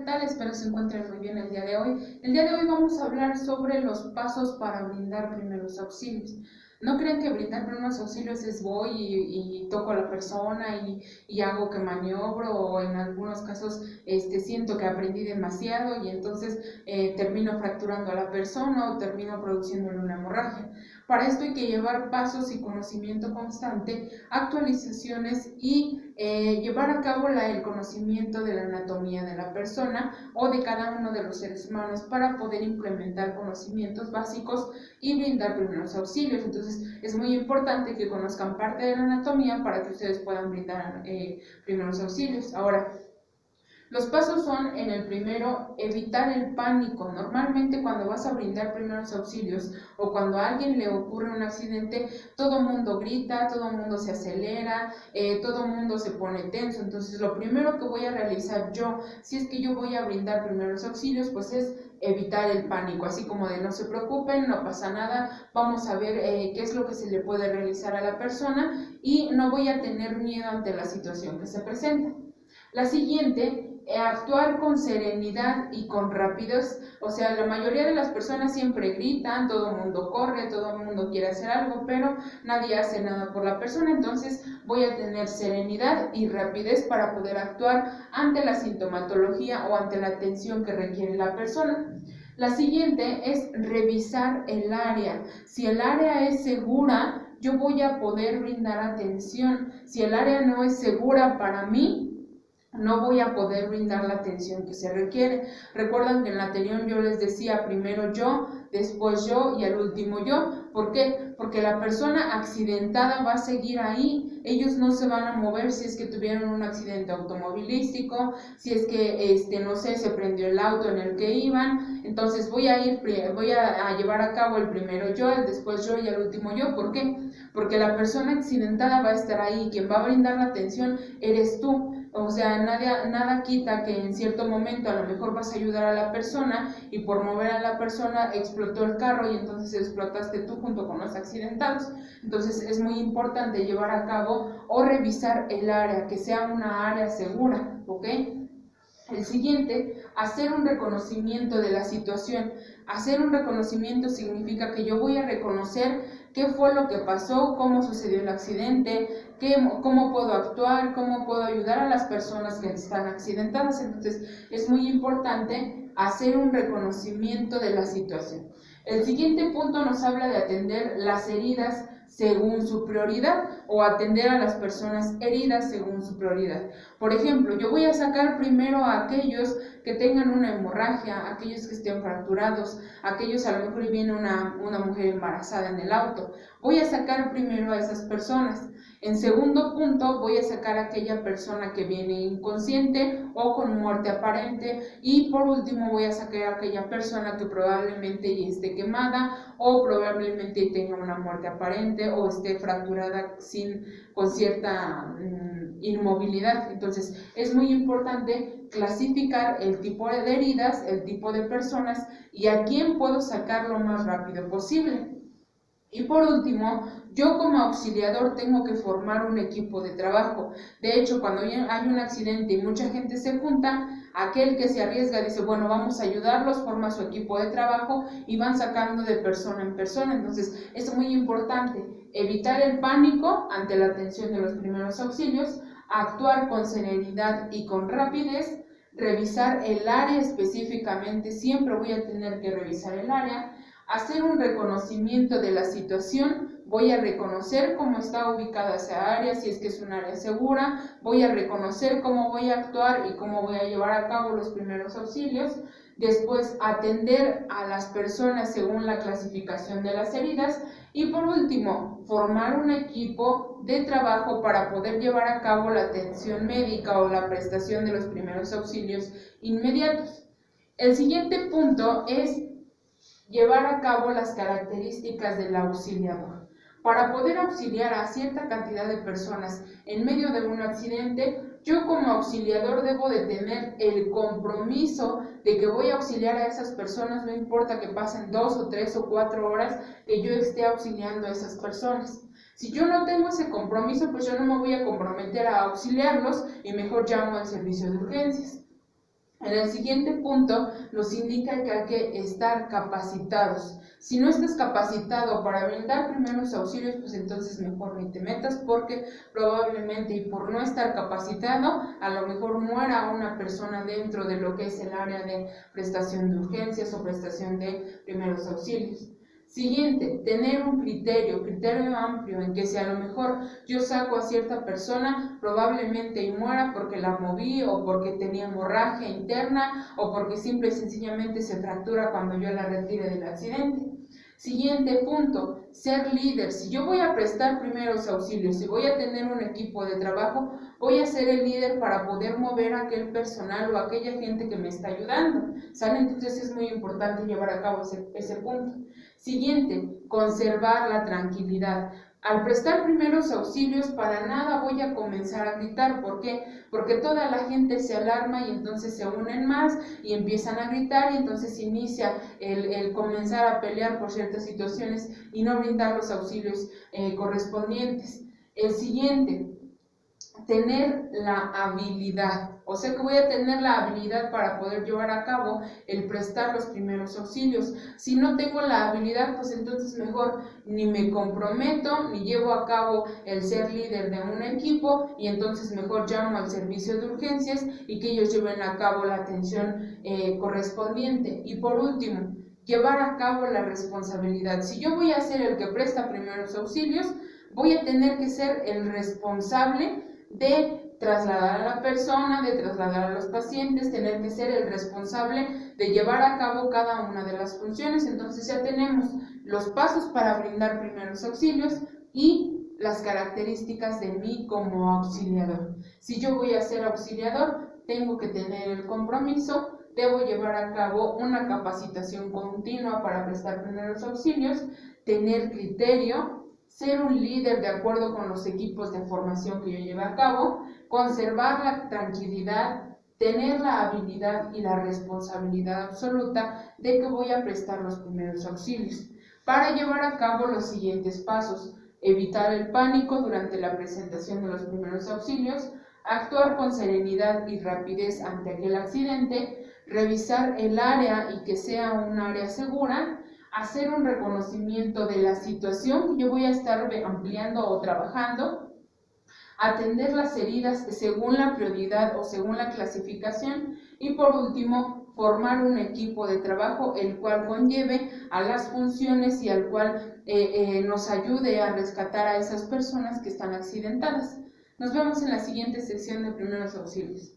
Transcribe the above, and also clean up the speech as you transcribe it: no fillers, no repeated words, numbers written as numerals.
tal? Espero se encuentren muy bien el día de hoy. El día de hoy vamos a hablar sobre los pasos para brindar primeros auxilios. No crean que brindar primeros auxilios es voy y toco a la persona y hago que maniobro, o en algunos casos siento que aprendí demasiado y entonces termino fracturando a la persona o termino produciéndole una hemorragia. Para esto hay que llevar pasos y conocimiento constante, actualizaciones y llevar a cabo el conocimiento de la anatomía de la persona o de cada uno de los seres humanos para poder implementar conocimientos básicos y brindar primeros auxilios. Entonces es muy importante que conozcan parte de la anatomía para que ustedes puedan brindar primeros auxilios. Ahora, los pasos son, en el primero, evitar el pánico. Normalmente cuando vas a brindar primeros auxilios o cuando a alguien le ocurre un accidente, todo el mundo grita, todo el mundo se acelera, todo el mundo se pone tenso. Entonces lo primero que voy a realizar yo, si es que yo voy a brindar primeros auxilios, pues es evitar el pánico, así como de no se preocupen, no pasa nada, vamos a ver qué es lo que se le puede realizar a la persona y no voy a tener miedo ante la situación que se presenta. La siguiente, actuar con serenidad y con rapidez. O sea, la mayoría de las personas siempre gritan, todo el mundo corre, todo el mundo quiere hacer algo, pero nadie hace nada por la persona. Entonces voy a tener serenidad y rapidez para poder actuar ante la sintomatología o ante la atención que requiere la persona. La siguiente es revisar el área. Si el área es segura, yo voy a poder brindar atención. Si el área no es segura para mí, no voy a poder brindar la atención que se requiere. Recuerdan que en la anterior yo les decía primero yo, después yo y al último yo. ¿Por qué? Porque la persona accidentada va a seguir ahí. Ellos no se van a mover si es que tuvieron un accidente automovilístico, si es que no sé, se prendió el auto en el que iban. Entonces voy a llevar a cabo el primero yo, el después yo y el último yo. ¿Por qué? Porque la persona accidentada va a estar ahí. Quien va a brindar la atención eres tú. O sea, nada quita que en cierto momento a lo mejor vas a ayudar a la persona y por mover a la persona explotó el carro y entonces explotaste tú junto con los accidentados. Entonces es muy importante llevar a cabo o revisar el área, que sea una área segura, ¿ok? El siguiente, hacer un reconocimiento de la situación. Hacer un reconocimiento significa que yo voy a reconocer qué fue lo que pasó, cómo sucedió el accidente, cómo puedo actuar, cómo puedo ayudar a las personas que están accidentadas. Entonces es muy importante hacer un reconocimiento de la situación. El siguiente punto nos habla de atender las heridas según su prioridad o atender a las personas heridas según su prioridad. Por ejemplo, yo voy a sacar primero a aquellos que tengan una hemorragia, aquellos que estén fracturados, aquellos a lo mejor viene una mujer embarazada en el auto. Voy a sacar primero a esas personas. En segundo punto, voy a sacar a aquella persona que viene inconsciente o con muerte aparente. Y por último, voy a sacar a aquella persona que probablemente esté quemada o probablemente tenga una muerte aparente o esté fracturada con cierta inmovilidad. Entonces, es muy importante clasificar el tipo de heridas, el tipo de personas y a quién puedo sacar lo más rápido posible. Y por último, yo como auxiliador tengo que formar un equipo de trabajo. De hecho, cuando hay un accidente y mucha gente se junta, aquel que se arriesga dice, bueno, vamos a ayudarlos, forma su equipo de trabajo y van sacando de persona en persona. Entonces, es muy importante evitar el pánico ante la atención de los primeros auxilios, actuar con serenidad y con rapidez, revisar el área específicamente, siempre voy a tener que revisar el área, hacer un reconocimiento de la situación, voy a reconocer cómo está ubicada esa área, si es que es un área segura, voy a reconocer cómo voy a actuar y cómo voy a llevar a cabo los primeros auxilios, después atender a las personas según la clasificación de las heridas y por último, formar un equipo de trabajo para poder llevar a cabo la atención médica o la prestación de los primeros auxilios inmediatos. El siguiente punto es llevar a cabo las características del auxiliador. Para poder auxiliar a cierta cantidad de personas en medio de un accidente, yo como auxiliador debo de tener el compromiso de que voy a auxiliar a esas personas, no importa que pasen 2 o 3 o 4 horas que yo esté auxiliando a esas personas. Si yo no tengo ese compromiso, pues yo no me voy a comprometer a auxiliarlos y mejor llamo al servicio de urgencias. En el siguiente punto nos indica que hay que estar capacitados. Si no estás capacitado para brindar primeros auxilios, pues entonces mejor ni te metas, porque probablemente y por no estar capacitado, a lo mejor muera una persona dentro de lo que es el área de prestación de urgencias o prestación de primeros auxilios. Siguiente, tener un criterio amplio en que si a lo mejor yo saco a cierta persona probablemente y muera porque la moví o porque tenía hemorragia interna o porque simple y sencillamente se fractura cuando yo la retire del accidente. Siguiente punto, ser líder. Si yo voy a prestar primeros auxilios, si voy a tener un equipo de trabajo, voy a ser el líder para poder mover a aquel personal o a aquella gente que me está ayudando, ¿sale? Entonces es muy importante llevar a cabo ese punto. Siguiente, conservar la tranquilidad. Al prestar primeros auxilios, para nada voy a comenzar a gritar. ¿Por qué? Porque toda la gente se alarma y entonces se unen más y empiezan a gritar y entonces inicia el comenzar a pelear por ciertas situaciones y no brindar los auxilios correspondientes. El siguiente, tener la habilidad, o sea que voy a tener la habilidad para poder llevar a cabo el prestar los primeros auxilios. Si no tengo la habilidad, pues entonces mejor ni me comprometo, ni llevo a cabo el ser líder de un equipo y entonces mejor llamo al servicio de urgencias y que ellos lleven a cabo la atención correspondiente. Y por último, llevar a cabo la responsabilidad. Si yo voy a ser el que presta primeros auxilios, voy a tener que ser el responsable de trasladar a la persona, de trasladar a los pacientes, tener que ser el responsable de llevar a cabo cada una de las funciones. Entonces ya tenemos los pasos para brindar primeros auxilios y las características de mí como auxiliador. Si yo voy a ser auxiliador, tengo que tener el compromiso, debo llevar a cabo una capacitación continua para prestar primeros auxilios, tener criterio, ser un líder de acuerdo con los equipos de formación que yo lleve a cabo, conservar la tranquilidad, tener la habilidad y la responsabilidad absoluta de que voy a prestar los primeros auxilios. Para llevar a cabo los siguientes pasos: evitar el pánico durante la presentación de los primeros auxilios, actuar con serenidad y rapidez ante aquel accidente, revisar el área y que sea un área segura, hacer un reconocimiento de la situación que yo voy a estar ampliando o trabajando, atender las heridas según la prioridad o según la clasificación y por último, formar un equipo de trabajo el cual conlleve a las funciones y al cual nos ayude a rescatar a esas personas que están accidentadas. Nos vemos en la siguiente sección de primeros auxilios.